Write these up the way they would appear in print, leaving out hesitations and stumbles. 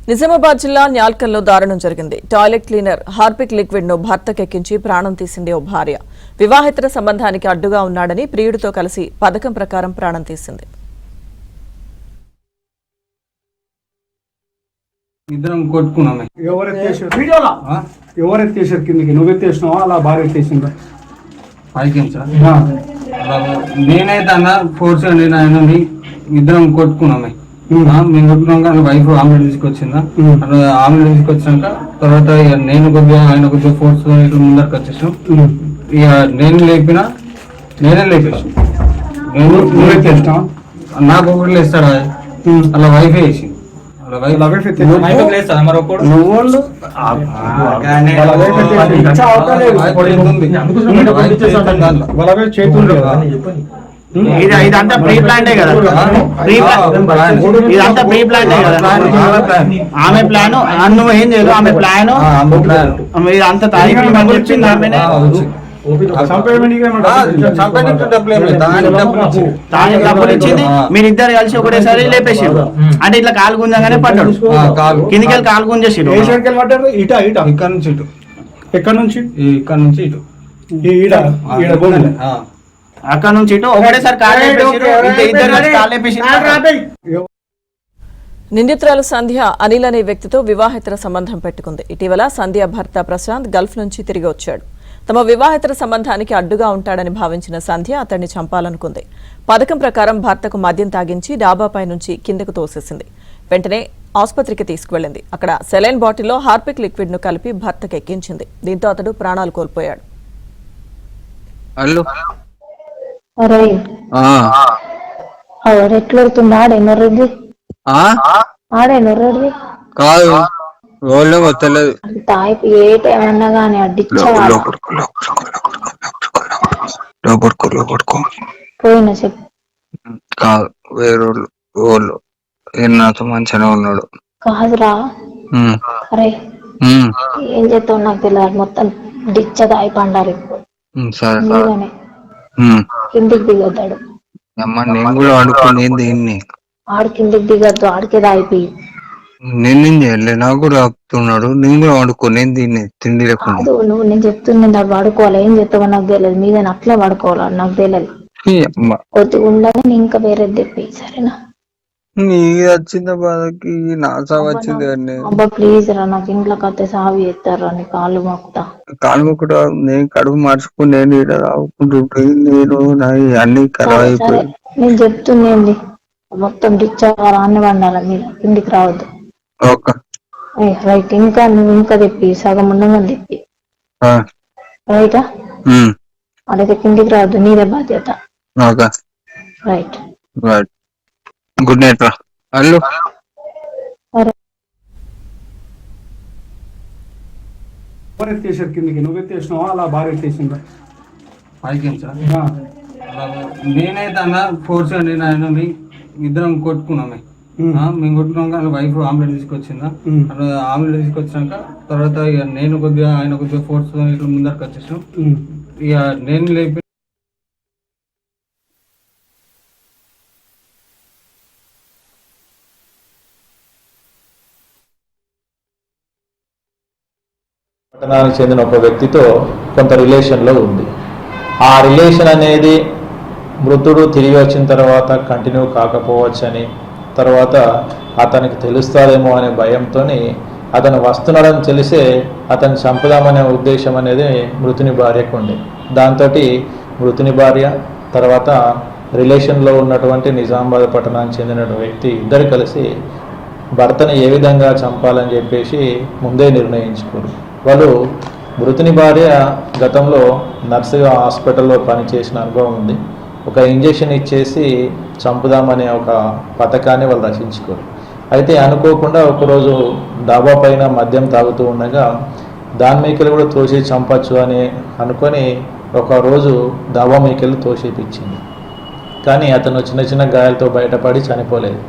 నిజామాబాద్ జిల్లా న్యాల్కల్లో దారుణం జరిగింది. టాయిలెట్ క్లీనర్ హార్పిక్ లిక్విడ్ ను భర్తకెక్కించి ప్రాణం తీసింది ఓ భార్య. వివాహేతర సంబంధానికి అడ్డుగా ఉన్నాడని ప్రియుడితో కలిసి పథకం ప్రకారం ప్రాణం తీసింది. ఇద్దరం కొట్టుకున్నామే. ఎవరెత్తేసారు కిందకి? నువ్వెత్తేసినావా అలా భార్య ఎత్తేసిందా? పైకి సార్ నేనైతే అన్న ఫోర్స్ నేను ఆయన ఇద్దరం కొట్టుకున్నామే. మేము కొట్టుకున్నాక వైఫ్ ఆమ్లెట్ తీసుకొచ్చిందా, ఆమ్లెట్ తీసుకొచ్చాక తర్వాత ఇక నేను కొద్దిగా ఆయన కొద్దిగా ఫోర్స్ ఇట్లా ముందరికి వచ్చేసాం. ఇక నేనే లేపేసాను. నాకు ఒకటి లేస్తాడు అలా వైఫ్ వేసి ఇదంతా ప్రీ ప్లాంటే కదా, ఇదంతా ప్రీ ప్లాంటే కదా. ఆమె ప్లాన్ నువ్వు ఏం చేయదు, ఆమె ప్లాన్ ఇదంతా తారీఖు చెప్పింది ఆమెనే. డబ్బులు ఇచ్చింది, మీరిద్దరు కలిసి ఒకటేసారి లేపేసారు. అంటే ఇట్లా కాలు గుంజగానే పడ్డాడు, కిందికి వెళ్ళి కాలు గుంజేసాడు. ఇక్కడ నుంచి ఇటు, ఎక్కడ నుంచి? ఇక్కడ నుంచి ఇటు, అక్కడ నుంచి ఇటు ఒకటేసారి కాలు లేపేసారు. నిందితురాలు సంధ్య అనిల్ అనే వ్యక్తితో వివాహేతర సంబంధం పెట్టుకుంది. ఇటీవల సంధ్య భర్త ప్రశాంత్ గల్ఫ్ నుంచి తిరిగి వచ్చాడు. తమ వివాహేతర సంబంధానికి అడ్డుగా ఉంటాడని భావించిన సంధ్య అతన్ని చంపాలనుకుంది. పథకం ప్రకారం భర్తకు మద్యం తాగించి డాబాపై నుంచి కిందకు తోసేసింది. వెంటనే ఆసుపత్రికి తీసుకువెళ్లింది. అక్కడ సెలైన్ బాటిల్లో హార్పిక్ లిక్విడ్ ను కలిపి భర్తకు ఎక్కించింది. దీంతో అతడు ప్రాణాలు కోల్పోయాడు. కాదు వేరోళ్ళు నాతో మంచిగానే ఉన్నాడు. కాదురా, అరే ఏం చేస్తావు నాకు తెలియదు. మొత్తం డిచ్చ దాయి పండాలి. కిందికి దిగొద్దాడు. నేను కూడా ఆడుకునేది దీన్ని. ఆడు కిందికి దిగద్దు, ఆడికే దాయిపోయి. నేనేం చేయలే, నాకు కూడా ఆపుతున్నాడు. నేను కూడా ఆడుకునేది దీన్ని తిండి లేకుండా. నువ్వు నేను చెప్తున్నా వాడుకోవాలి. ఏం చేస్తావో నాకు తెలియదు. మీద అట్లా వాడుకోవాలి నాకు తెలియదు. కొద్దిగా ఉండగానే ఇంకా వేరేది తెప్పి, సరేనా? నీ వచ్చింది బాధకి నా సాగు వచ్చింది. అబ్బా ప్లీజ్ రా, నాకు ఇంట్లో కత్తే సాగు చేస్తారా? నీ కాళ్ళు మొక్కుతా. కాళ్ళు మొక్కుతా. నేను కడుపు మార్చుకుని నేను ఈడ రావుకుంటుంటే నేను అన్ని ఖరాబ్ అయిపోయి. నేను చెప్తుండేంది, మొత్తం డిచ్ అవ్వాలి, అన్ని వండాలి. మీరు కిందికి రావద్దు. రైట్. ఇంకా నువ్వు ఇంకా తెప్పి, సగం ఉండగా తెప్పి. రైటా? అదైతే కిందికి రావద్దు, నీదే బాధ్యత. రైట్. గుడ్ నైట్ రా. హలో, ఎవరెత్తేసారు కిందకి? నువ్వెత్తేసినావా అలా భార్య ఎత్తేసిందా? పైకి సార్ నేనైతే అన్న ఫోర్స్ నేను ఆయన ఇద్దరం కొట్టుకున్నామే. మేము కొట్టుకున్నాక వైఫ్ ఆమ్లెట్ తీసుకొచ్చిందా, ఆమ్లెట్ తీసుకొచ్చాక తర్వాత ఇక నేను కొద్దిగా ఆయన కొద్దిగా ఫోర్స్ ఇట్లా ముందరికి వచ్చేసాం. ఇక నేను లేపి పట్టణానికి చెందిన ఒక వ్యక్తితో కొంత రిలేషన్లో ఉంది. ఆ రిలేషన్ అనేది మృతుడు తిరిగి వచ్చిన తర్వాత కంటిన్యూ కాకపోవచ్చని, తర్వాత అతనికి తెలుస్తాదేమో అనే భయంతో అతను వస్తున్నాడని తెలిసే అతను చంపుదామనే ఉద్దేశం అనేది మృతుని భార్యకు ఉంది. దాంతో మృతుని భార్య తర్వాత రిలేషన్లో ఉన్నటువంటి నిజామాబాద్ పట్టణానికి చెందిన వ్యక్తి ఇద్దరు కలిసి భర్తను ఏ విధంగా చంపాలని చెప్పేసి ముందే నిర్ణయించుకోరు. వాళ్ళు మృతుని భార్య గతంలో నర్సుగా హాస్పిటల్లో పనిచేసిన అనుభవం ఉంది. ఒక ఇంజెక్షన్ ఇచ్చేసి చంపుదామనే ఒక పథకాన్ని వాళ్ళు రచించుకోరు. అయితే అనుకోకుండా ఒకరోజు డాబా పైన మద్యం తాగుతూ ఉండగా దాని మీకెళ్ళి కూడా తోసి చంపచ్చు అని అనుకొని ఒకరోజు డాబా మీకెళ్ళి తోసేపించింది. కానీ అతను చిన్న చిన్న గాయాలతో బయటపడి చనిపోలేదు.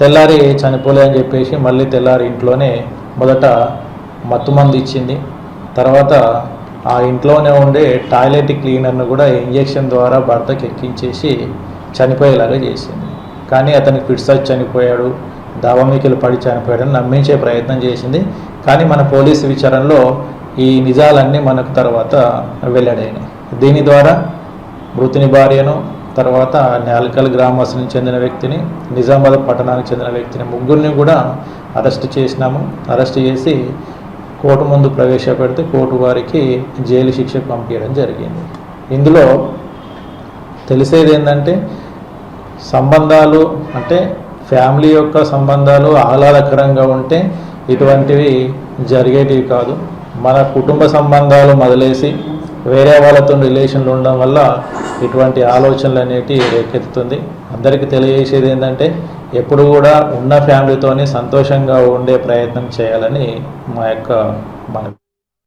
తెల్లారి చనిపోలే అని చెప్పేసి మళ్ళీ తెల్లారి ఇంట్లోనే మొదట మత్తుమంది ఇచ్చింది. తర్వాత ఆ ఇంట్లోనే ఉండే టాయిలెట్ క్లీనర్ను కూడా ఇంజెక్షన్ ద్వారా భర్తకి ఎక్కించేసి చనిపోయేలాగా చేసింది. కానీ అతనికి ఫిట్స్ వచ్చి చనిపోయాడు. డాబా మీదకి పడి చనిపోయాడని నమ్మించే ప్రయత్నం చేసింది. కానీ మన పోలీసు విచారణలో ఈ నిజాలన్నీ మనకు తర్వాత వెల్లడైనాయి. దీని ద్వారా మృతుని భార్యను, తర్వాత నేలకల్ గ్రామస్తునికి చెందిన వ్యక్తిని, నిజామాబాద్ పట్టణానికి చెందిన వ్యక్తిని, ముగ్గురిని కూడా అరెస్ట్ చేసినాము. అరెస్ట్ చేసి కోర్టు ముందు ప్రవేశపెడితే కోర్టు వారికి జైలు శిక్షకు పంపించడం జరిగింది. ఇందులో తెలిసేది ఏంటంటే సంబంధాలు అంటే ఫ్యామిలీ యొక్క సంబంధాలు ఆహ్లాదకరంగా ఉంటే ఇటువంటివి జరిగేటివి కాదు. మన కుటుంబ సంబంధాలు మొదలేసి వేరే వాళ్ళతో రిలేషన్లు ఉండడం వల్ల ఇటువంటి ఆలోచనలు అనేటివి రేకెత్తుతుంది. అందరికీ తెలియజేసేది ఏంటంటే ఎప్పుడు కూడా ఉన్న ఫ్యామిలీతోనే సంతోషంగా ఉండే ప్రయత్నం చేయాలని మా యొక్క మనవి.